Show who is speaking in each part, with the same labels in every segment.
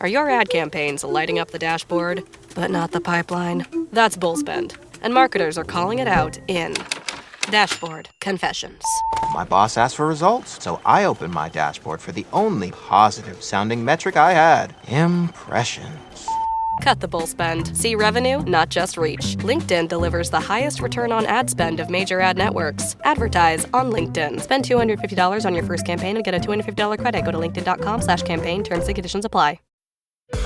Speaker 1: Are your ad campaigns lighting up the dashboard, but not the pipeline? That's bullspend, and marketers are calling it out in Dashboard Confessions.
Speaker 2: My boss asked for results, so I opened my dashboard for the only positive-sounding metric I had: impressions.
Speaker 1: Cut the bull spend. See revenue, not just reach. LinkedIn delivers the highest return on ad spend of major ad networks. Advertise on LinkedIn. Spend $250 on your first campaign and get a $250 credit. Go to linkedin.com/campaign. Terms and conditions apply.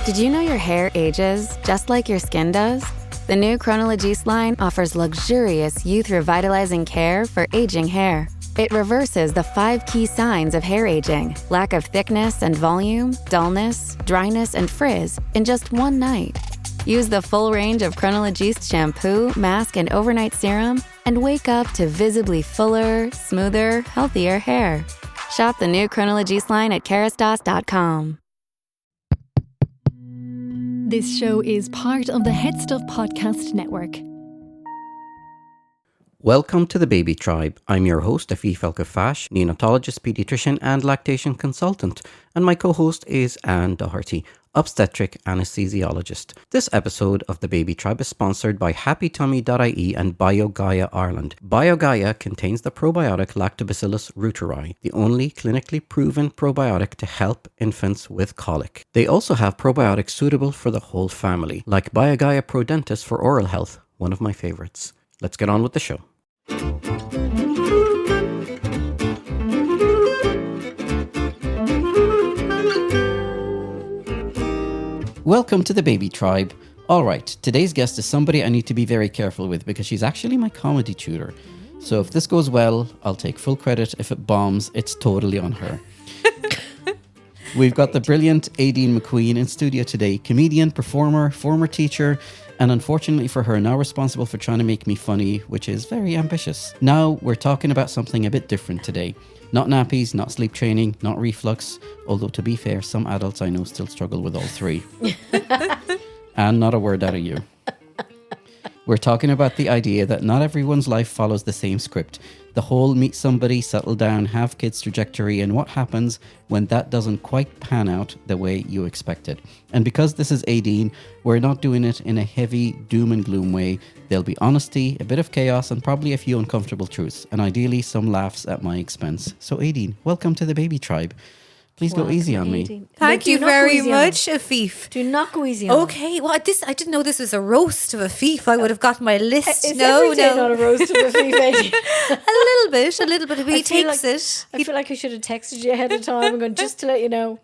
Speaker 3: Did you know your hair ages just like your skin does? The new Chronologies line offers luxurious youth revitalizing care for aging hair. It reverses the 5 key signs of hair aging: lack of thickness and volume, dullness, dryness, and frizz in just one night. Use the full range of Chronologies shampoo, mask, and overnight serum and wake up to visibly fuller, smoother, healthier hair. Shop the new Chronologies line at kerastase.com.
Speaker 4: This show is part of the Head Stuff Podcast Network.
Speaker 5: Welcome to the Baby Tribe. I'm your host, Afif El-Kafash, neonatologist, pediatrician, and lactation consultant. And my co-host is Anne Doherty, obstetric anesthesiologist. This episode of the Baby Tribe is sponsored by HappyTummy.ie and BioGaia Ireland. BioGaia contains the probiotic Lactobacillus reuteri, the only clinically proven probiotic to help infants with colic. They also have probiotics suitable for the whole family, like BioGaia Prodentis for oral health, one of my favorites. Let's get on with the show. Welcome to the Baby Tribe. All right, today's guest is somebody I need to be very careful with because she's actually my comedy tutor. So if this goes well, I'll take full credit. If it bombs, it's totally on her. We've got the brilliant Aideen McQueen in studio today, comedian, performer, former teacher, and unfortunately for her, now responsible for trying to make me funny, which is very ambitious. Now we're talking about something a bit different today. Not nappies, not sleep training, not reflux, although to be fair, some adults I know still struggle with all three. And not a word out of you. We're talking about the idea that not everyone's life follows the same script. The whole meet somebody, settle down, have kids trajectory, and what happens when that doesn't quite pan out the way you expected. And because this is Aideen, we're not doing it in a heavy doom and gloom way. There'll be honesty, a bit of chaos, and probably a few uncomfortable truths, and ideally some laughs at my expense. So Aideen, welcome to the Baby Tribe. Please go easy on me.
Speaker 6: Thank you very much, Afif.
Speaker 7: Do not go easy on me.
Speaker 6: Okay, well, I didn't know this was a roast of Afif. I would have got my list.
Speaker 7: Is every day not a roast of Afif?
Speaker 6: a little bit. He takes it.
Speaker 7: I feel like I should have texted you ahead of time and gone, just to let you know.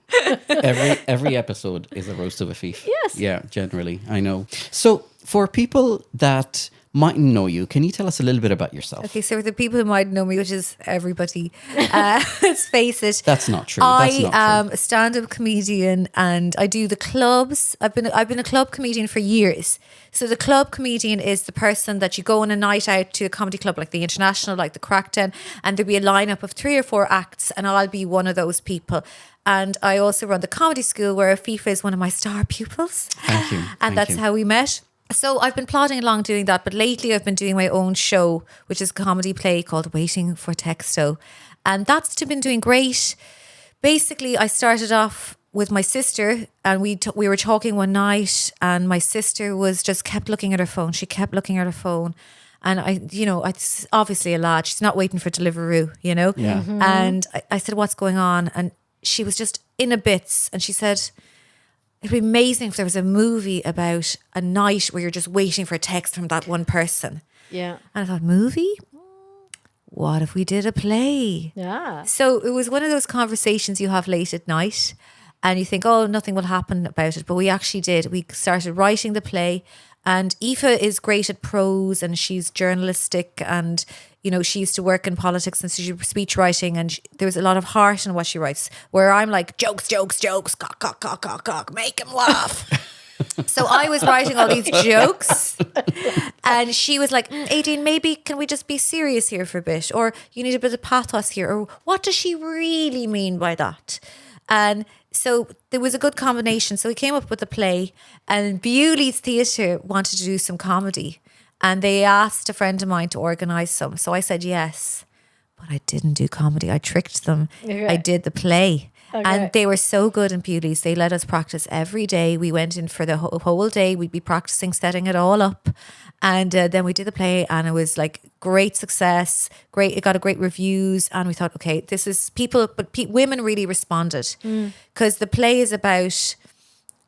Speaker 5: Every episode is a roast of Afif.
Speaker 7: Yes.
Speaker 5: Yeah, generally, I know. So for people that mightn't know you, can you tell us a little bit about yourself?
Speaker 6: Okay, so for the people who might know me, which is everybody, let's face it.
Speaker 5: That's not true.
Speaker 6: I am a stand-up comedian and I do the clubs. I've been a club comedian for years. So the club comedian is the person that you go on a night out to a comedy club like the International, like the Crackdown, and there'll be a lineup of 3 or 4 acts and I'll be one of those people. And I also run the comedy school where Afifa is one of my star pupils.
Speaker 5: Thank you.
Speaker 6: And that's how we met. So I've been plodding along doing that, but lately I've been doing my own show, which is a comedy play called Waiting for Texto. And that's been doing great. Basically, I started off with my sister and we were talking one night and my sister was just kept looking at her phone. She kept looking at her phone. And it's obviously a lad. She's not waiting for Deliveroo, Yeah. Mm-hmm. And I said, what's going on? And she was just in a bits. And she said, it'd be amazing if there was a movie about a night where you're just waiting for a text from that one person.
Speaker 7: Yeah.
Speaker 6: And I thought, movie? What if we did a play?
Speaker 7: Yeah.
Speaker 6: So it was one of those conversations you have late at night and you think, oh, nothing will happen about it. But we actually did. We started writing the play and Aoife is great at prose and she's journalistic and, she used to work in politics and so she was speech writing and there was a lot of heart in what she writes, where I'm like, jokes, cock, make him laugh. So I was writing all these jokes and she was like, Aideen, maybe can we just be serious here for a bit? Or you need a bit of pathos here. Or what does she really mean by that? And so there was a good combination. So we came up with a play and Bewley's Theatre wanted to do some comedy. And they asked a friend of mine to organise some. So I said yes. But I didn't do comedy. I tricked them. Okay. I did the play. And they were so good in Beaulies. They let us practice every day. We went in for the whole day. We'd be practicing, setting it all up. And then we did the play and it was like great success. Great. It got a great reviews. And we thought, okay, this is women really responded because the play is about,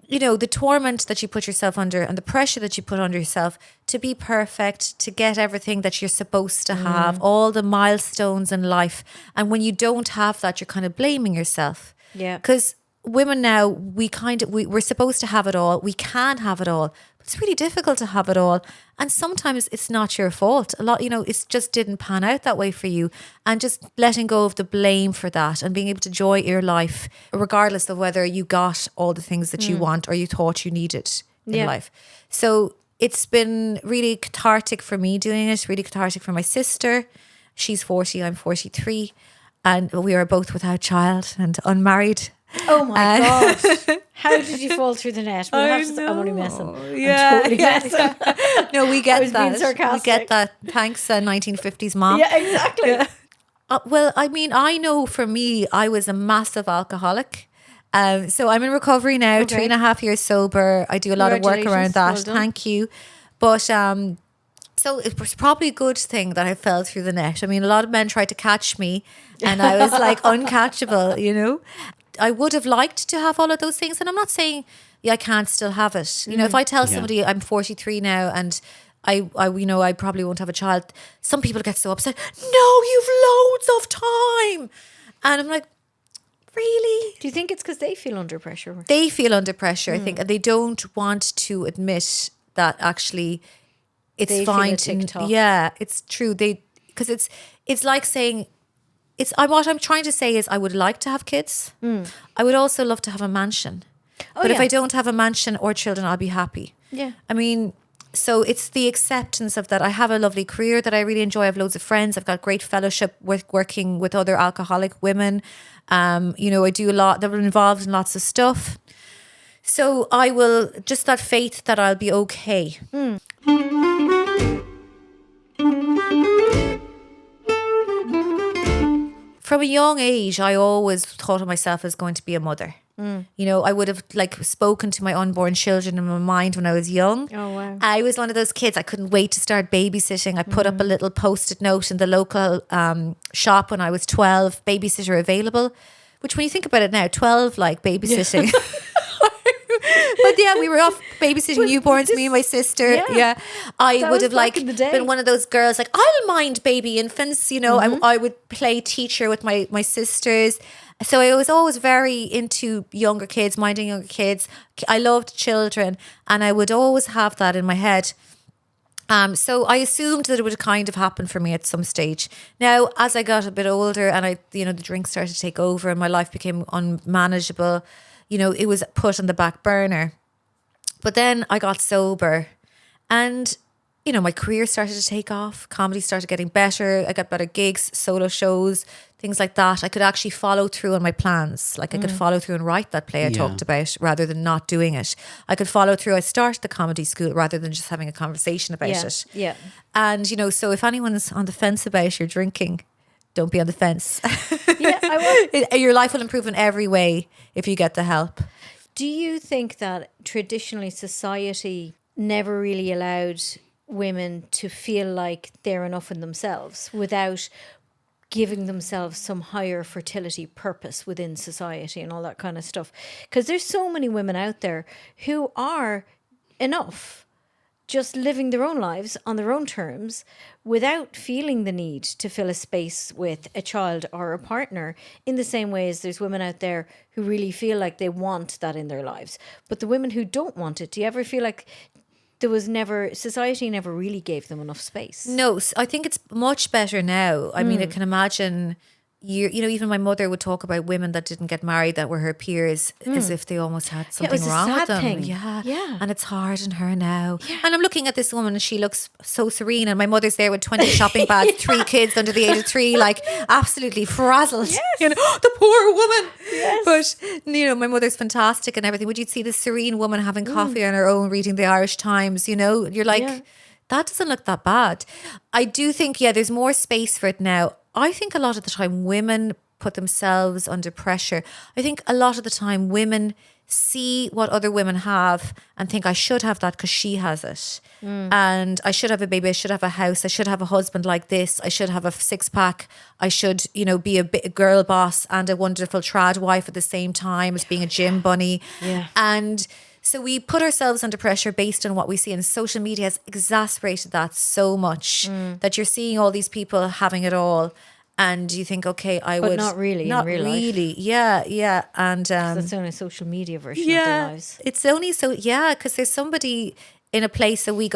Speaker 6: you know, the torment that you put yourself under and the pressure that you put under yourself to be perfect, to get everything that you're supposed to have, all the milestones in life. And when you don't have that, you're kind of blaming yourself.
Speaker 7: Yeah.
Speaker 6: Because women now, we're supposed to have it all. We can have it all. But it's really difficult to have it all. And sometimes it's not your fault. A lot, you know, it just didn't pan out that way for you. And just letting go of the blame for that and being able to enjoy your life, regardless of whether you got all the things that you want or you thought you needed in life. So it's been really cathartic for me doing it, really cathartic for my sister. She's 40, I'm 43. And we are both without child and unmarried.
Speaker 7: Oh my God. How did you fall through the net? I'm only messing.
Speaker 6: Yeah,
Speaker 7: I'm totally messing.
Speaker 6: No, we get
Speaker 7: was
Speaker 6: that.
Speaker 7: being sarcastic.
Speaker 6: We get that. Thanks, 1950s mom.
Speaker 7: Yeah, exactly.
Speaker 6: Well, I mean, I know for me, I was a massive alcoholic. So I'm in recovery now, 3.5 years sober. I do a lot of work around that.
Speaker 7: Well done.
Speaker 6: Thank you. But so it was probably a good thing that I fell through the net. I mean, a lot of men tried to catch me and I was like uncatchable, you know. I would have liked to have all of those things. And I'm not saying I can't still have it. You know, if I tell somebody I'm 43 now and I probably won't have a child, some people get so upset. No, you've loads of time. And I'm like, really?
Speaker 7: Do you think it's because they feel under pressure?
Speaker 6: They feel under pressure, I think, and they don't want to admit that actually it's
Speaker 7: They feel
Speaker 6: fine
Speaker 7: a tick-tock.
Speaker 6: yeah, it's true. Because it's like saying what I'm trying to say is I would like to have kids. I would also love to have a mansion. But if I don't have a mansion or children, I'll be happy.
Speaker 7: Yeah.
Speaker 6: I mean, so it's the acceptance of that. I have a lovely career that I really enjoy. I have loads of friends. I've got great fellowship with working with other alcoholic women. You know, I do a lot. They're involved in lots of stuff. So I will, just that faith that I'll be okay. From a young age, I always thought of myself as going to be a mother. You know, I would have like spoken to my unborn children in my mind when I was young.
Speaker 7: Oh, wow.
Speaker 6: I was one of those kids. I couldn't wait to start babysitting. I put up a little post-it note in the local shop when I was 12, babysitter available, which when you think about it now, 12 like babysitting. But yeah, we were off babysitting newborns, me and my sister. Yeah. I
Speaker 7: That
Speaker 6: would
Speaker 7: was
Speaker 6: have like
Speaker 7: back in the day.
Speaker 6: been one of those girls like, I'll mind baby infants, you know. I would play teacher with my sisters. So I was always very into younger kids, minding younger kids. I loved children and I would always have that in my head. So I assumed that it would kind of happen for me at some stage. Now, as I got a bit older and the drink started to take over and my life became unmanageable, you know, it was put on the back burner. But then I got sober and, you know, my career started to take off. Comedy started getting better. I got better gigs, solo shows, things like that. I could actually follow through on my plans. Like I could follow through and write that play I talked about rather than not doing it. I could follow through. I started the comedy school rather than just having a conversation about it.
Speaker 7: Yeah.
Speaker 6: And, you know, so if anyone's on the fence about your drinking, don't be on the fence.
Speaker 7: Yeah, I will.
Speaker 6: Your life will improve in every way if you get the help.
Speaker 7: Do you think that traditionally society never really allowed women to feel like they're enough in themselves without giving themselves some higher fertility purpose within society and all that kind of stuff? Because there's so many women out there who are enough, just living their own lives on their own terms without feeling the need to fill a space with a child or a partner, in the same way as there's women out there who really feel like they want that in their lives. But the women who don't want it, do you ever feel like society never really gave them enough space?
Speaker 6: No, I think it's much better now. I mean, I can imagine, you know, even my mother would talk about women that didn't get married that were her peers as if they almost had something
Speaker 7: was a
Speaker 6: wrong with
Speaker 7: sad
Speaker 6: them.
Speaker 7: thing.
Speaker 6: Yeah. And it's hard on her now. Yeah. And I'm looking at this woman and she looks so serene. And my mother's there with 20 shopping bags, 3 kids under the age of 3, like absolutely frazzled. Yes. You know, the poor woman. Yes. But, you know, my mother's fantastic and everything. Would you see this serene woman having coffee on her own, reading the Irish Times, you know? You're like, that doesn't look that bad. I do think, there's more space for it now. I think a lot of the time women put themselves under pressure. I think a lot of the time women see what other women have and think I should have that because she has it. And I should have a baby, I should have a house, I should have a husband like this, I should have a 6-pack, I should, be a girl boss and a wonderful trad wife at the same time as being a gym bunny.
Speaker 7: Yeah.
Speaker 6: And so we put ourselves under pressure based on what we see, and social media has exacerbated that so much that you're seeing all these people having it all. And you think, okay, I
Speaker 7: But
Speaker 6: would
Speaker 7: not really in real life.
Speaker 6: Yeah. And
Speaker 7: That's only a social media version of their lives.
Speaker 6: it's only because there's somebody in a place that we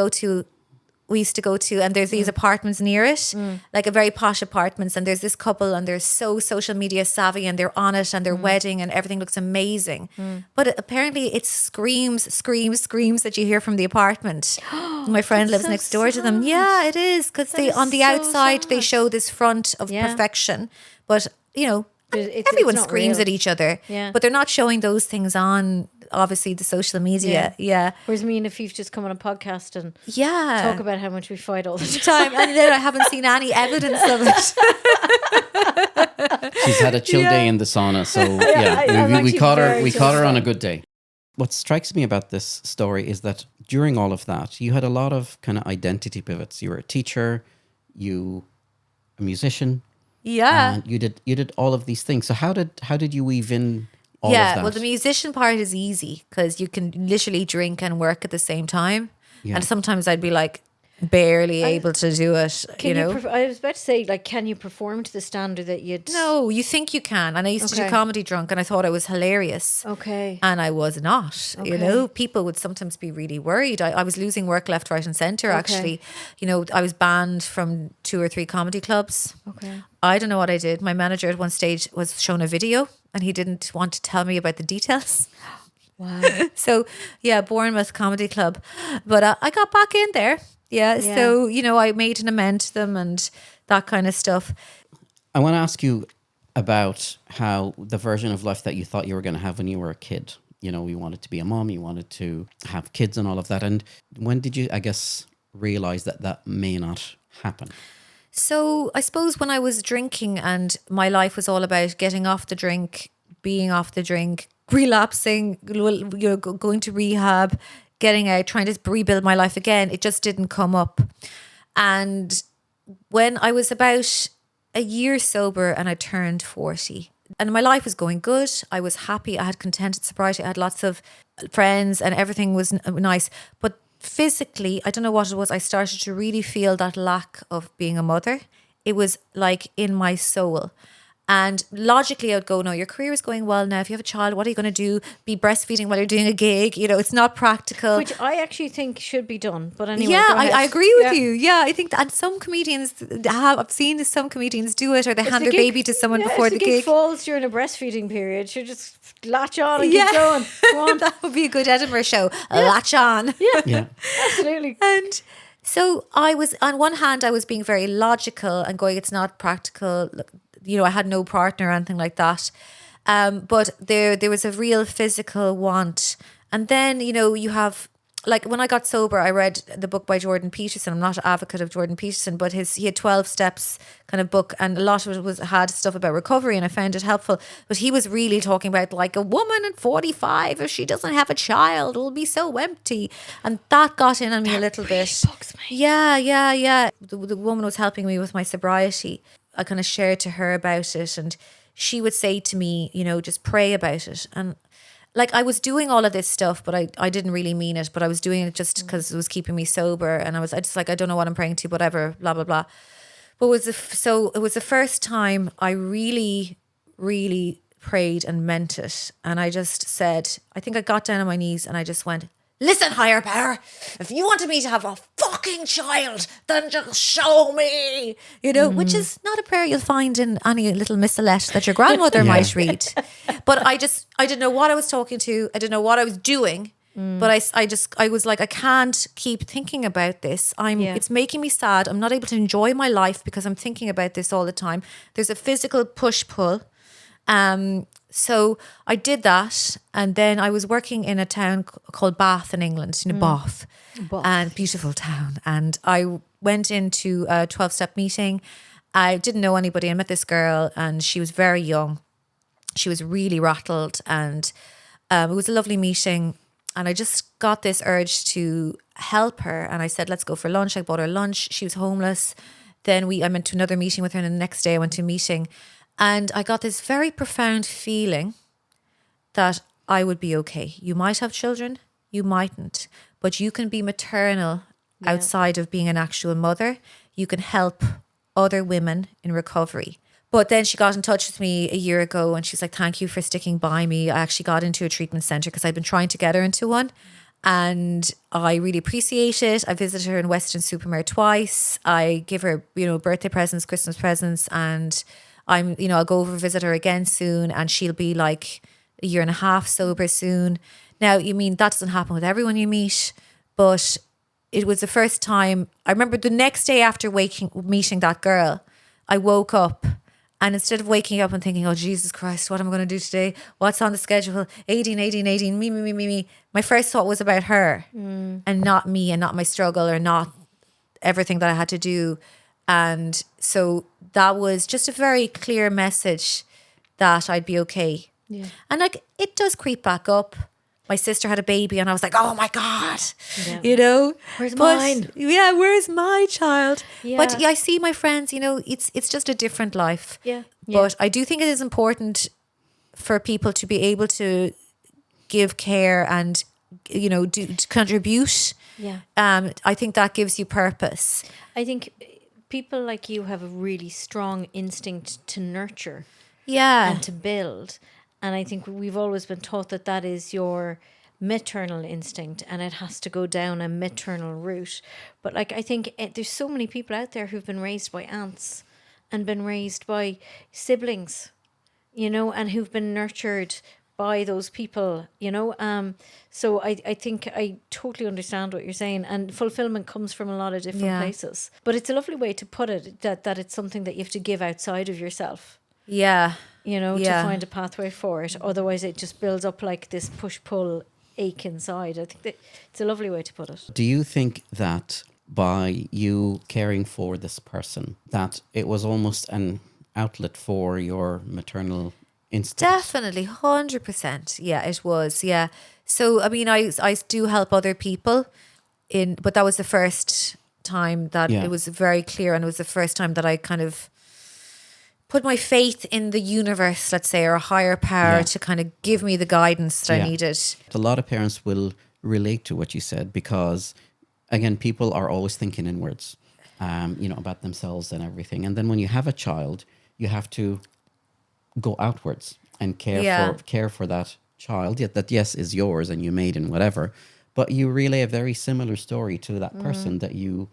Speaker 6: used to go to, and there's these apartments near it, like a very posh apartments, and there's this couple and they're so social media savvy and they're on it and their wedding and everything looks amazing. But apparently it screams that you hear from the apartment. My friend lives next door to them. Yeah, it is, because they on the
Speaker 7: so
Speaker 6: outside they
Speaker 7: sad.
Speaker 6: show this front of
Speaker 7: Yeah.
Speaker 6: perfection, but
Speaker 7: It's
Speaker 6: everyone
Speaker 7: not
Speaker 6: screams
Speaker 7: real.
Speaker 6: at each other,
Speaker 7: Yeah.
Speaker 6: but they're not showing those things on obviously the social media. Yeah.
Speaker 7: Whereas me and Afif just come on a podcast and
Speaker 6: Yeah.
Speaker 7: talk about how much we fight all the time.
Speaker 6: time, and then I haven't seen any evidence of it.
Speaker 5: She's had a chill day in the sauna, so
Speaker 7: I'm
Speaker 5: we
Speaker 7: actually
Speaker 5: caught her.
Speaker 7: very
Speaker 5: We caught her on a
Speaker 7: chilled.
Speaker 5: good day. What strikes me about this story is that during all of that, you had a lot of kind of identity pivots. You were a teacher, a musician,
Speaker 6: Yeah.
Speaker 5: and you did all of these things. So how did you weave in all of
Speaker 6: Yeah,
Speaker 5: that?
Speaker 6: well, the musician part is easy because you can literally drink and work at the same time.
Speaker 5: Yeah.
Speaker 6: And sometimes I'd be like barely able to do it,
Speaker 7: Can you I was about to say, like, can you perform to the standard that you'd...
Speaker 6: No, you think you can. And I used to do
Speaker 7: Okay.
Speaker 6: comedy drunk and I thought I was hilarious.
Speaker 7: Okay.
Speaker 6: And I was not, people would sometimes be really worried. I was losing work left, right and centre, actually. I was banned from 2 or 3 comedy clubs.
Speaker 7: Okay.
Speaker 6: I don't know what I did. My manager at one stage was shown a video and he didn't want to tell me about the details.
Speaker 7: Wow.
Speaker 6: So, Bournemouth Comedy Club. But I got back in there. Yeah. So, I made an amend to them and that kind of stuff.
Speaker 5: I want to ask you about how the version of life that you thought you were going to have when you were a kid. You wanted to be a mom, you wanted to have kids and all of that. And when did you, I guess, realize that may not happen?
Speaker 6: So I suppose when I was drinking and my life was all about getting off the drink, being off the drink, relapsing, going to rehab, getting out, trying to rebuild my life again, it just didn't come up. And when I was about a year sober and I turned 40 and my life was going good, I was happy, I had contented sobriety, I had lots of friends and everything was nice. But physically, I don't know what it was, I started to really feel that lack of being a mother. It was like in my soul. And logically, I would go, no, your career is going well now. If you have a child, what are you going to do? Be breastfeeding while you're doing a gig? It's not practical.
Speaker 7: Which I actually think should be done. But anyway,
Speaker 6: Yeah,
Speaker 7: go ahead.
Speaker 6: I agree with you. Yeah, I think that, and some comedians I've seen some comedians do it, or they hand
Speaker 7: the
Speaker 6: their
Speaker 7: gig-
Speaker 6: baby to someone
Speaker 7: yeah,
Speaker 6: before
Speaker 7: if
Speaker 6: the
Speaker 7: gig
Speaker 6: gig.
Speaker 7: falls during a breastfeeding period, you just latch on and keep going. Go on.
Speaker 6: That would be a good Edinburgh show. Latch on.
Speaker 5: Yeah.
Speaker 7: Absolutely.
Speaker 6: And so I was, on one hand, I was being very logical and going, it's not practical. Look, I had no partner or anything like that. But there was a real physical want. And then, you have, like when I got sober, I read the book by Jordan Peterson. I'm not an advocate of Jordan Peterson, but he had 12 steps kind of book, and a lot of it had stuff about recovery, and I found it helpful. But he was really talking about like a woman at 45, if she doesn't have a child, will be so empty. And that got in on me a little bit.
Speaker 7: bugs me.
Speaker 6: Yeah. The woman was helping me with my sobriety. I kind of shared to her about it, and she would say to me, just pray about it. And like I was doing all of this stuff, but I didn't really mean it, but I was doing it just because it was keeping me sober. And I just like, I don't know what I'm praying to, whatever, blah, blah, blah. But it was the first time I really, really prayed and meant it. And I just said, I think I got down on my knees and I just went, listen, higher power, if you wanted me to have a fucking child, then just show me, which is not a prayer you'll find in any little missalette that your grandmother might read. But I didn't know what I was talking to. I didn't know what I was doing. But I was like, I can't keep thinking about this. It's making me sad. I'm not able to enjoy my life because I'm thinking about this all the time. There's a physical push-pull. So I did that, and then I was working in a town called Bath in England, Bath, and beautiful town. And I went into a 12-step meeting, I didn't know anybody. I met this girl and she was very young. She was really rattled, and it was a lovely meeting. And I just got this urge to help her. And I said, let's go for lunch. I bought her lunch. She was homeless. Then I went to another meeting with her. And the next day I went to a meeting. And I got this very profound feeling that I would be okay. You might have children, you mightn't. But you can be maternal outside of being an actual mother. You can help other women in recovery. But then she got in touch with me a year ago and she's like, thank you for sticking by me. I actually got into a treatment centre because I'd been trying to get her into one. And I really appreciate it. I visited her in Weston-super-Mare twice. I give her, birthday presents, Christmas presents. And I'll go over and visit her again soon. And she'll be like a year and a half sober soon. Now, that doesn't happen with everyone you meet. But it was the first time. I remember the next day after meeting that girl, I woke up. And instead of waking up and thinking, oh, Jesus Christ, what am I going to do today? What's on the schedule? Aideen, me. My first thought was about her and not me and not my struggle or not everything that I had to do. And so that was just a very clear message that I'd be okay. Yeah. And it does creep back up. My sister had a baby and I was like, oh my God,
Speaker 7: Where's mine?
Speaker 6: Yeah, where's my child?
Speaker 7: Yeah.
Speaker 6: But I see my friends, it's just a different life.
Speaker 7: Yeah.
Speaker 6: But I do think it is important for people to be able to give care and, to contribute.
Speaker 7: Yeah.
Speaker 6: I think that gives you purpose.
Speaker 7: I think people like you have a really strong instinct to nurture.
Speaker 6: Yeah.
Speaker 7: And to build. And I think we've always been taught that is your maternal instinct and it has to go down a maternal route. But I think there's so many people out there who've been raised by aunts and been raised by siblings, and who've been nurtured by those people, So I think I totally understand what you're saying. And fulfillment comes from a lot of different places. But it's a lovely way to put it, that it's something that you have to give outside of yourself.
Speaker 6: Yeah.
Speaker 7: To find a pathway for it. Otherwise, it just builds up like this push-pull ache inside. I think that it's a lovely way to put it.
Speaker 5: Do you think that by you caring for this person, that it was almost an outlet for your maternal instinct?
Speaker 6: Definitely, 100%. Yeah, it was. Yeah. So, I do help other people, but that was the first time that it was very clear, and it was the first time that I kind of put my faith in the universe, let's say, or a higher power to kind of give me the guidance that I needed.
Speaker 5: A lot of parents will relate to what you said because, again, people are always thinking inwards, about themselves and everything. And then when you have a child, you have to go outwards and care for that child. Yet that, yes, is yours and you made and whatever. But you relay a very similar story to that person that you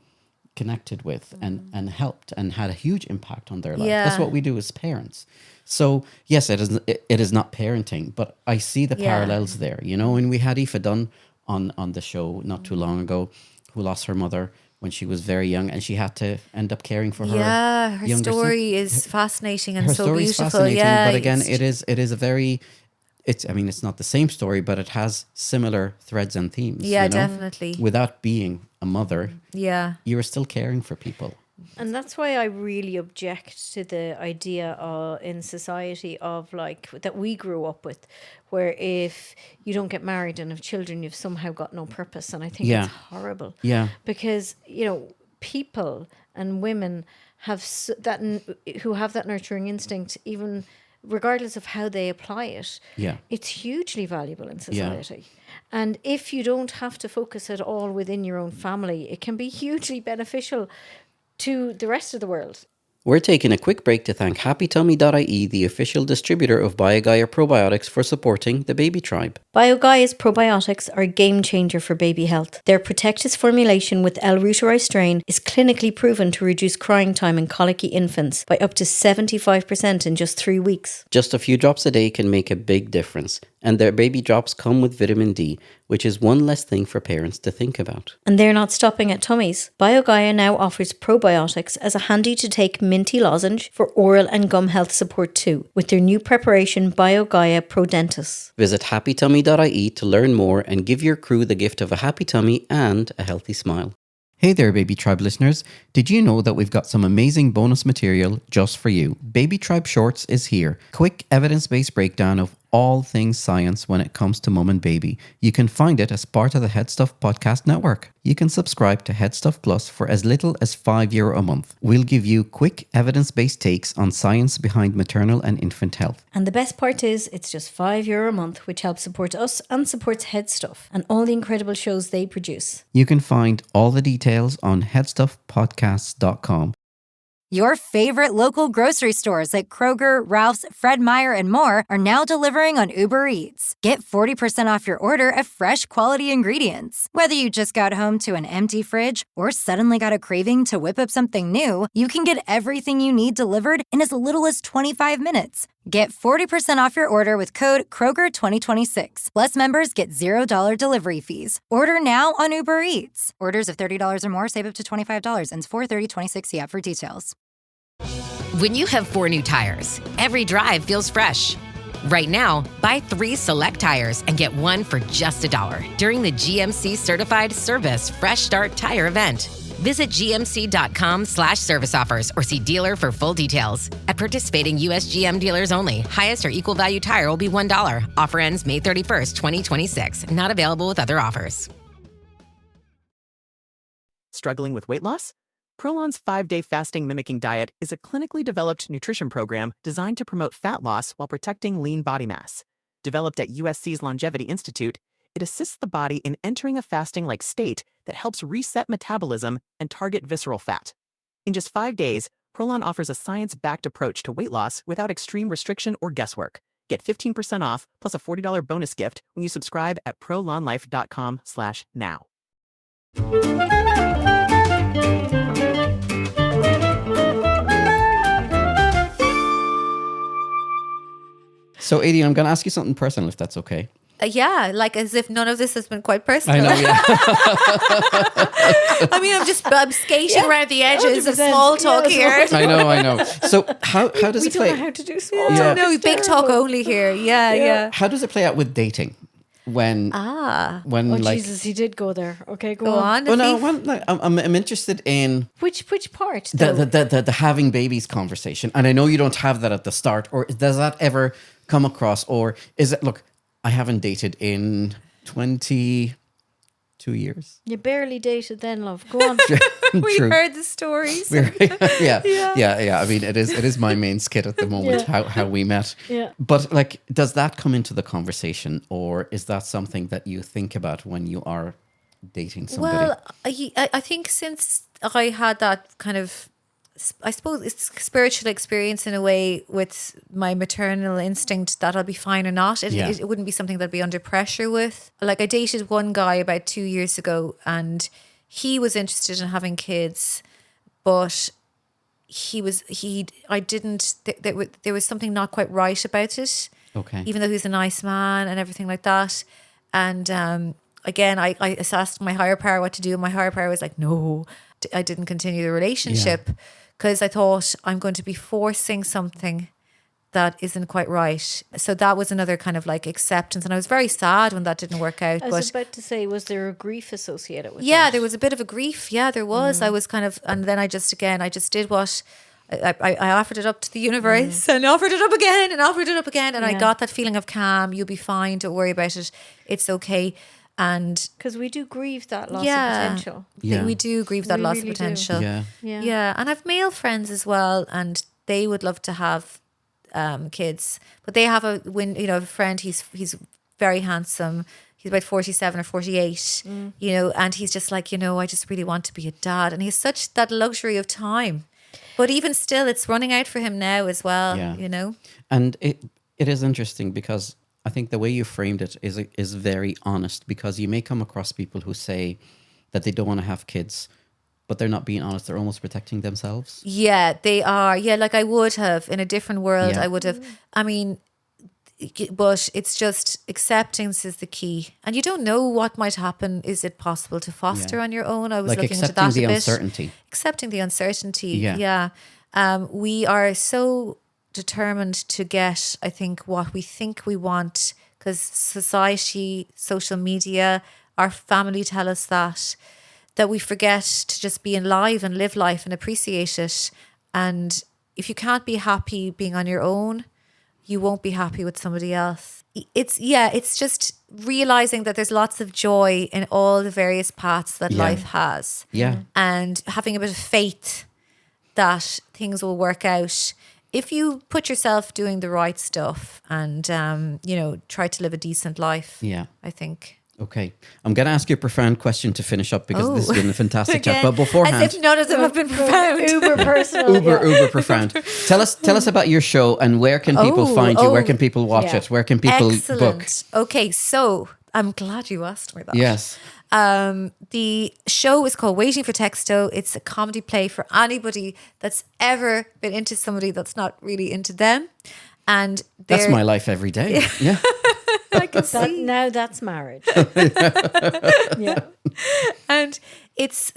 Speaker 5: connected with and helped and had a huge impact on their life. That's what we do as parents. So yes, it is not parenting, but I see the parallels there, and we had Aoife Dunn on the show not too long ago, who lost her mother when she was very young, and she had to end up caring for her.
Speaker 6: Yeah, her story is fascinating and so beautiful. Is fascinating,
Speaker 5: but again, it is a very. It's not the same story, but it has similar threads and themes.
Speaker 6: Yeah, definitely.
Speaker 5: Without being a mother, you're still caring for people.
Speaker 7: And that's why I really object to the idea in society of that we grew up with, where if you don't get married and have children, you've somehow got no purpose. And I think it's horrible. Yeah. Because, people and women have who have that nurturing instinct, even regardless of how they apply it, it's hugely valuable in society. And if you don't have to focus at all within your own family, it can be hugely beneficial to the rest of the world.
Speaker 5: We're taking a quick break to thank HappyTummy.ie, the official distributor of BioGaia probiotics, for supporting the Baby Tribe.
Speaker 7: BioGaia's probiotics are a game changer for baby health. Their Protectis formulation with L. reuteri strain is clinically proven to reduce crying time in colicky infants by up to 75% in just 3 weeks.
Speaker 5: Just a few drops a day can make a big difference, and their baby drops come with vitamin D, which is one less thing for parents to think about.
Speaker 7: And they're not stopping at tummies. BioGaia now offers probiotics as a handy-to-take minty lozenge for oral and gum health support too, with their new preparation BioGaia ProDentis.
Speaker 5: Visit HappyTummy.ie to learn more and give your crew the gift of a happy tummy and a healthy smile. Hey there, Baby Tribe listeners. Did you know that we've got some amazing bonus material just for you? Baby Tribe Shorts is here. Quick evidence-based breakdown of all things science when it comes to mum and baby. You can find it as part of the Head Stuff podcast network. You can subscribe to Head Stuff Plus for as little as €5 a month. We'll give you quick evidence-based takes on science behind maternal and infant health.
Speaker 7: And the best part is it's just €5 a month, which helps support us and supports Head Stuff and all the incredible shows they produce.
Speaker 5: You can find all the details on headstuffpodcasts.com.
Speaker 8: Your favorite local grocery stores like Kroger, Ralph's, Fred Meyer, and more are now delivering on Uber Eats. Get 40% off your order of fresh, quality ingredients. Whether you just got home to an empty fridge or suddenly got a craving to whip up something new, you can get everything you need delivered in as little as 25 minutes. Get 40% off your order with code Kroger2026. Plus, members get $0 delivery fees. Order now on Uber Eats. Orders of $30 or more save up to $25. Ends 4/30/26. See app for details.
Speaker 9: When you have 4 new tires, every drive feels fresh. Right now, buy 3 Select tires and get 1 for just $1 during the GMC Certified Service Fresh Start Tire event. Visit gmc.com/service offers or see dealer for full details. At participating US GM dealers only. Highest or equal value tire will be $1. Offer ends May 31st, 2026. Not available with other offers.
Speaker 10: Struggling with weight loss? Prolon's 5-day fasting mimicking diet is a clinically developed nutrition program designed to promote fat loss while protecting lean body mass. Developed at USC's Longevity Institute, it assists the body in entering a fasting-like state that helps reset metabolism and target visceral fat. In just 5 days, Prolon offers a science-backed approach to weight loss without extreme restriction or guesswork. Get 15% off plus a $40 bonus gift when you subscribe at prolonlife.com/now.
Speaker 5: So, Aideen, I'm going to ask you something personal, if that's okay.
Speaker 6: Yeah, like as if none of this has been quite personal.
Speaker 5: I know, yeah.
Speaker 6: I mean, I'm skating around the edges of small talk here.
Speaker 5: I know. So how does it play?
Speaker 7: We don't know how to do small
Speaker 6: I
Speaker 7: talk.
Speaker 6: don't know, big talk only here. Yeah.
Speaker 5: How does it play out with dating? When
Speaker 7: Oh,
Speaker 5: like,
Speaker 7: Jesus, he did go there. Okay,
Speaker 6: Go on.
Speaker 5: well, no,
Speaker 6: Afiq.
Speaker 5: I'm interested in
Speaker 7: Which part? though?
Speaker 5: the having babies conversation, and I know you don't have that at the start, or does that ever come across, or is it? Look, I haven't dated in 22 years.
Speaker 7: You barely dated then, love. Go on.
Speaker 6: We
Speaker 5: True.
Speaker 6: heard the stories.
Speaker 5: yeah. I mean, it is my main skit at the moment. How we met.
Speaker 7: Yeah.
Speaker 5: But like, does that come into the conversation, or is that something that you think about when you are dating somebody?
Speaker 6: Well, I think since I had that kind of, I suppose it's spiritual experience in a way with my maternal instinct that I'll be fine or not. It wouldn't be something that'd be under pressure with. Like I dated one guy about 2 years ago and he was interested in having kids, but there was something not quite right about it.
Speaker 5: Okay.
Speaker 6: Even though he's a nice man and everything like that. And again, I asked my higher power what to do. And my higher power was like, no, I didn't continue the relationship because I thought I'm going to be forcing something that isn't quite right. So that was another kind of like acceptance. And I was very sad when that didn't work out.
Speaker 7: I was about to say, was there a grief associated with that?
Speaker 6: Yeah, there was a bit of a grief. Yeah, there was. I was kind of, and then I just did what I offered it up to the universe and offered it up again and offered it up again. And I got that feeling of calm. You'll be fine. Don't worry about it. It's okay. And
Speaker 7: because we do grieve that loss of potential.
Speaker 5: Yeah.
Speaker 6: We do grieve that
Speaker 7: We
Speaker 6: loss
Speaker 7: really
Speaker 6: of
Speaker 7: do.
Speaker 6: potential.
Speaker 5: Yeah.
Speaker 6: And I've male friends as well, and they would love to have kids, but they have a friend. He's very handsome. He's about 47 or 48, and he's just like, I just really want to be a dad, and he's such that luxury of time. But even still, it's running out for him now as well.
Speaker 5: And it is interesting because I think the way you framed it is very honest, because you may come across people who say that they don't want to have kids, but they're not being honest. They're almost protecting themselves.
Speaker 6: Yeah, they are. Yeah, like I would have in a different world.
Speaker 5: Yeah.
Speaker 6: I would have. I mean, but it's just acceptance is the key, and you don't know what might happen. Is it possible to foster on your own? I was
Speaker 5: Like
Speaker 6: looking into
Speaker 5: accepting
Speaker 6: that
Speaker 5: the
Speaker 6: a bit.
Speaker 5: uncertainty.
Speaker 6: Accepting the uncertainty.
Speaker 5: Yeah.
Speaker 6: We are so determined to get, I think, what we think we want, because society, social media, our family tell us that that we forget to just be alive and live life and appreciate it. And if you can't be happy being on your own, you won't be happy with somebody else. It's just realizing that there's lots of joy in all the various paths that life has.
Speaker 5: Yeah.
Speaker 6: And having a bit of faith that things will work out if you put yourself doing the right stuff and, try to live a decent life.
Speaker 5: Yeah.
Speaker 6: I think.
Speaker 5: Okay. I'm going to ask you a profound question to finish up because this has been a fantastic chat.
Speaker 6: Again,
Speaker 5: But beforehand,
Speaker 6: as if none of them have been profound.
Speaker 7: Uber personal.
Speaker 5: uber profound. Tell us about your show and where can people find you? Where can people watch it? Where can people book?
Speaker 6: Okay, so I'm glad you asked me that.
Speaker 5: Yes.
Speaker 6: The show is called Waiting for Texto. It's a comedy play for anybody that's ever been into somebody that's not really into them. And
Speaker 5: that's my life every day. Yeah.
Speaker 6: I can see.
Speaker 7: Now that's marriage. Yeah.
Speaker 6: And it's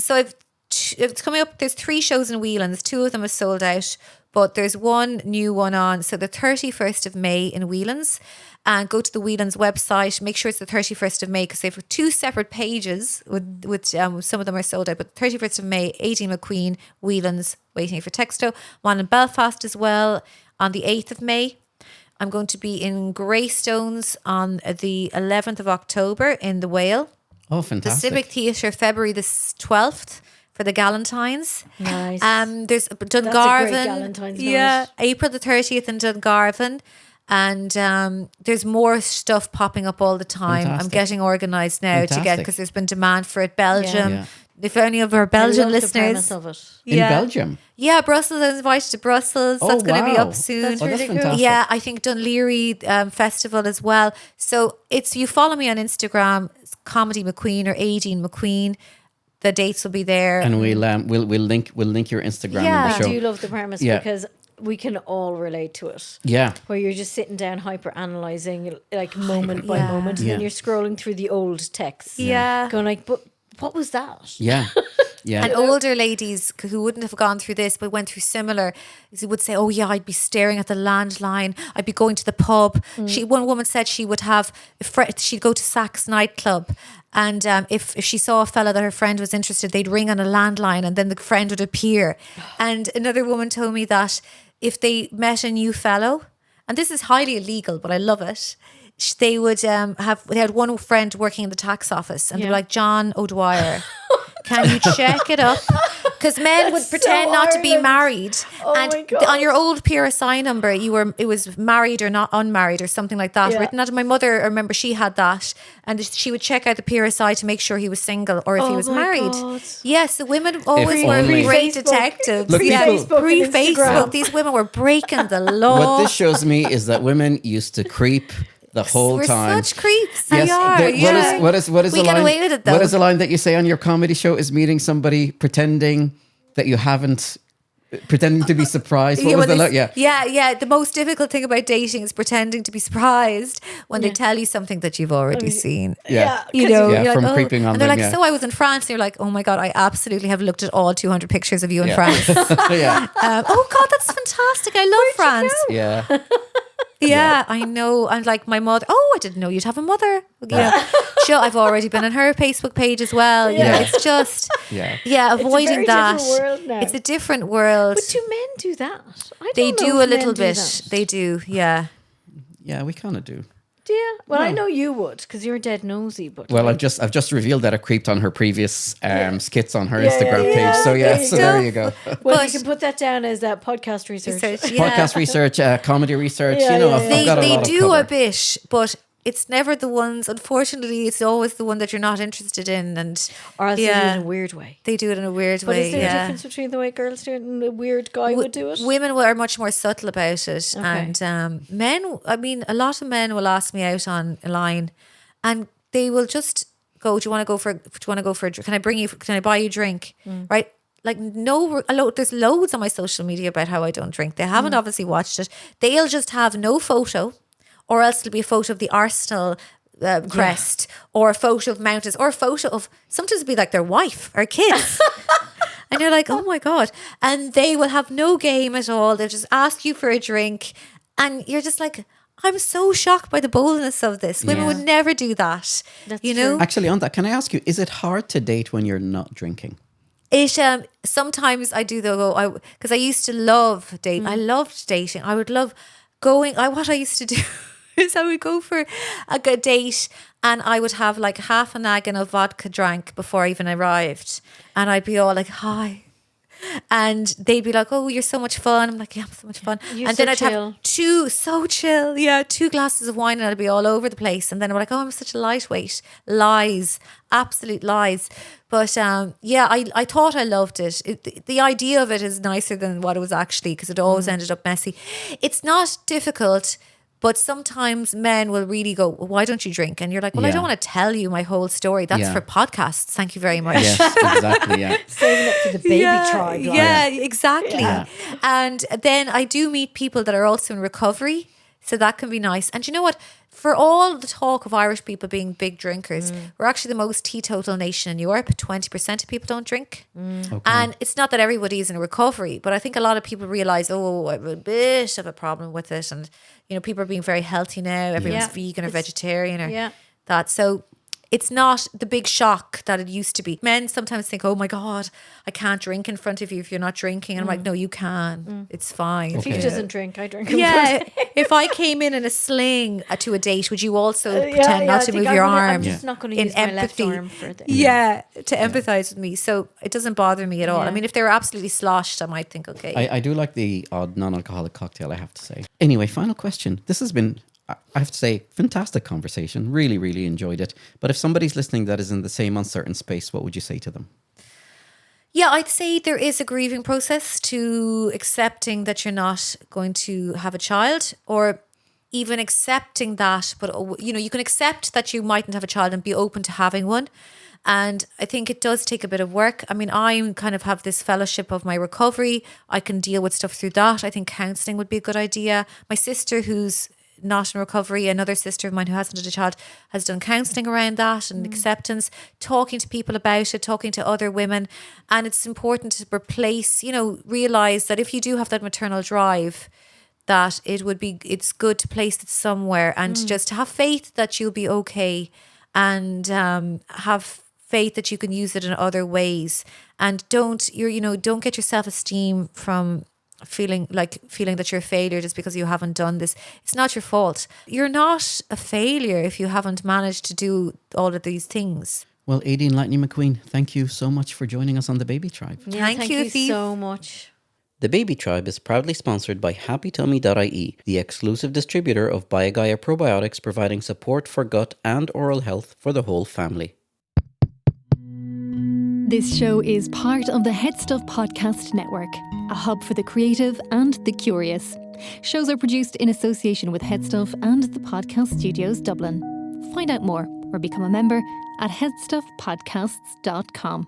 Speaker 6: coming up. There's 3 shows in Whelan's. 2 of them are sold out, but there's one new one on. So the 31st of May in Whelan's. And go to the Whelan's website. Make sure it's the 31st of May because they have 2 separate pages with some of them are sold out. But 31st of May, Aideen McQueen, Whelan's, Waiting for Texto. One in Belfast as well on the 8th of May. I'm going to be in Greystones on the 11th of October in the Whale.
Speaker 5: Oh, fantastic.
Speaker 6: The Civic Theatre, February the 12th for the Galentines.
Speaker 7: Nice.
Speaker 6: There's Dungarvan.
Speaker 7: That's a great Galentine's night.
Speaker 6: April the 30th in Dungarvan. And there's more stuff popping up all the time.
Speaker 5: Fantastic.
Speaker 6: I'm getting organised now to get, because there's been demand for it. Belgium.
Speaker 5: Yeah.
Speaker 6: If any of our Belgian listeners.
Speaker 7: The premise of it.
Speaker 5: In Belgium?
Speaker 6: Yeah, Brussels. I was invited to Brussels. That's going to be up soon.
Speaker 7: That's really cool.
Speaker 5: fantastic.
Speaker 6: Yeah, I think Dunleary Festival as well. So you follow me on Instagram, Comedy McQueen or Aideen McQueen. The dates will be there.
Speaker 5: And we'll link your Instagram
Speaker 6: Yeah.
Speaker 5: in the
Speaker 7: I
Speaker 5: show.
Speaker 7: do love the premise because we can all relate to it.
Speaker 5: Yeah.
Speaker 7: Where you're just sitting down hyper analysing like moment by moment and then
Speaker 5: Yeah.
Speaker 7: you're scrolling through the old texts.
Speaker 6: Yeah.
Speaker 7: Going like, but what was that?
Speaker 5: Yeah. Yeah.
Speaker 6: And older ladies who wouldn't have gone through this but went through similar, would say, oh yeah, I'd be staring at the landline, I'd be going to the pub. One woman said she'd go to Saks nightclub, and if she saw a fella that her friend was interested, they'd ring on a landline and then the friend would appear. And another woman told me that if they met a new fellow, and this is highly illegal but I love it, they had one friend working in the tax office and they're like, John O'Dwyer, can you check it up? Because men would pretend not to be married, and on your old PRSI number, it was married or not unmarried or something like that written out. My mother, I remember, she had that, and she would check out the PRSI to make sure he was single or if he was married. Yes, the women always were
Speaker 5: only.
Speaker 6: great detectives.
Speaker 5: Look,
Speaker 6: Pre-Facebook, these women were breaking the law.
Speaker 5: What this shows me is that women used to creep the whole
Speaker 6: We're
Speaker 5: time.
Speaker 6: such creeps.
Speaker 5: Yes.
Speaker 6: We are.
Speaker 5: What is
Speaker 6: We
Speaker 5: the
Speaker 6: get
Speaker 5: line?
Speaker 6: away with it, though.
Speaker 5: What is the line that you say on your comedy show? Is meeting somebody pretending that you haven't, pretending to be surprised. What was the line?
Speaker 6: Yeah. The most difficult thing about dating is pretending to be surprised when they tell you something that you've already seen.
Speaker 5: Yeah.
Speaker 6: You know,
Speaker 5: Yeah,
Speaker 6: you're
Speaker 5: from
Speaker 6: like,
Speaker 5: creeping on
Speaker 6: and they're
Speaker 5: them,
Speaker 6: like,
Speaker 5: yeah.
Speaker 6: so I was in France. And you're like, oh my God, I absolutely have looked at all 200 pictures of you in France.
Speaker 5: Yeah.
Speaker 6: Oh God, that's fantastic. I love France.
Speaker 5: Yeah.
Speaker 6: Yeah, I know. And like my mother, I didn't know you'd have a mother. You know, I've already been on her Facebook page as well. You know, it's just, avoiding
Speaker 7: it's a very
Speaker 6: that.
Speaker 7: different world now.
Speaker 6: It's a different world.
Speaker 7: But do men do that? I
Speaker 6: They
Speaker 7: don't know
Speaker 6: do
Speaker 7: if
Speaker 6: a little
Speaker 7: men do
Speaker 6: bit.
Speaker 7: that.
Speaker 6: They do, yeah.
Speaker 5: Yeah, we kind of do.
Speaker 7: Yeah. Well, I know you would because you're dead nosy. But
Speaker 5: Well,
Speaker 7: like,
Speaker 5: I've just revealed that I creeped on her previous skits on her Instagram page. So there you go.
Speaker 7: well, you can put that down as that podcast research.
Speaker 5: Podcast research, comedy research.
Speaker 7: Yeah,
Speaker 5: I've got a
Speaker 6: They
Speaker 5: lot of
Speaker 6: do
Speaker 5: cover.
Speaker 6: a bit, but it's never the ones. Unfortunately, it's always the one that you're not interested in, and
Speaker 7: Or else they do it in a weird way.
Speaker 6: They do it in a weird
Speaker 7: But
Speaker 6: way.
Speaker 7: is there a difference between the way girls do it and a weird guy would do it?
Speaker 6: Women are much more subtle about it, and men. I mean, a lot of men will ask me out on a line, and they will just go, "Do you want to go for? A drink? Can I buy you a drink?" Right? Like there's loads on my social media about how I don't drink. They haven't obviously watched it. They'll just have no photo, or else it'll be a photo of the Arsenal crest, or a photo of mountains, or a photo of, sometimes it'll be like their wife or kids. And you're like, oh my God. And they will have no game at all. They'll just ask you for a drink. And you're just like, I'm so shocked by the boldness of this. Women would never do that.
Speaker 7: That's
Speaker 6: you know?
Speaker 7: true.
Speaker 5: Actually, on that, can I ask you, is it hard to date when you're not drinking?
Speaker 6: It sometimes I do though, because I used to love dating. I loved dating. I would love going. What I used to do is I would go for a good date, and I would have like half a naggin of vodka drank before I even arrived, and I'd be all like, "Hi." And they'd be like, "Oh, you're so much fun." I'm like, "Yeah, I'm so much fun."
Speaker 7: You're
Speaker 6: and
Speaker 7: so
Speaker 6: then I'd
Speaker 7: chill.
Speaker 6: have two glasses of wine, and I'd be all over the place. And then I'm like, "Oh, I'm such a lightweight." Lies, absolute lies. But I thought I loved it. The idea of it is nicer than what it was actually, because it always ended up messy. It's not difficult. But sometimes men will really go, "Well, why don't you drink?" And you're like, "Well, I
Speaker 5: Yeah.
Speaker 6: don't want to tell you my whole story. That's
Speaker 5: Yeah.
Speaker 6: for podcasts. Thank you very much."
Speaker 5: Yes, exactly. Yeah.
Speaker 7: Saving it for the baby tribe. like.
Speaker 6: Yeah, exactly.
Speaker 5: Yeah.
Speaker 6: And then I do meet people that are also in recovery. So that can be nice. And you know what? For all the talk of Irish people being big drinkers, we're actually the most teetotal nation in Europe. 20% of people don't drink.
Speaker 5: Okay.
Speaker 6: And it's not that everybody is in recovery, but I think a lot of people realise, oh, I have a bit of a problem with it. And, you know, people are being very healthy now. Everyone's
Speaker 7: Yeah.
Speaker 6: vegan or vegetarian or
Speaker 7: Yeah.
Speaker 6: that. So it's not the big shock that it used to be. Men sometimes think, "Oh my God, I can't drink in front of you if you're not drinking." And I'm like, "No, you can. It's fine."
Speaker 7: If he
Speaker 5: Okay.
Speaker 7: doesn't drink, I drink.
Speaker 6: Yeah, if I came in a sling to a date, would you also pretend not to move your arm?
Speaker 7: I'm just not going to
Speaker 6: in
Speaker 7: use my left
Speaker 6: empathy.
Speaker 7: arm for this.
Speaker 6: Yeah, to empathize with me. So it doesn't bother me at all. I
Speaker 7: Yeah.
Speaker 6: mean, if they were absolutely sloshed, I might think, okay.
Speaker 5: I do like the odd non-alcoholic cocktail, I have to say. Anyway, final question. This has been, I have to say, fantastic conversation. Really, really enjoyed it. But if somebody's listening that is in the same uncertain space, what would you say to them?
Speaker 6: Yeah, I'd say there is a grieving process to accepting that you're not going to have a child, or even accepting that, but you know, you can accept that you mightn't have a child and be open to having one. And I think it does take a bit of work. I mean, I kind of have this fellowship of my recovery. I can deal with stuff through that. I think counselling would be a good idea. My sister, who's not in recovery, another sister of mine who hasn't had a child, has done counselling around that and acceptance, talking to people about it, talking to other women. And it's important to replace, you know, realise that if you do have that maternal drive, that it's good to place it somewhere and just have faith that you'll be okay, and have faith that you can use it in other ways. And don't get your self-esteem from feeling that you're a failure just because you haven't done this. It's not your fault. You're not a failure if you haven't managed to do all of these things.
Speaker 5: Well, Aideen McQueen, thank you so much for joining us on The Baby Tribe.
Speaker 7: Yeah,
Speaker 6: Thank you, Thief.
Speaker 7: so much.
Speaker 5: The Baby Tribe is proudly sponsored by HappyTummy.ie, the exclusive distributor of BioGaia probiotics, providing support for gut and oral health for the whole family.
Speaker 4: This show is part of the Head Stuff Podcast Network, a hub for the creative and the curious. Shows are produced in association with Head Stuff and the Podcast Studios Dublin. Find out more or become a member at headstuffpodcasts.com.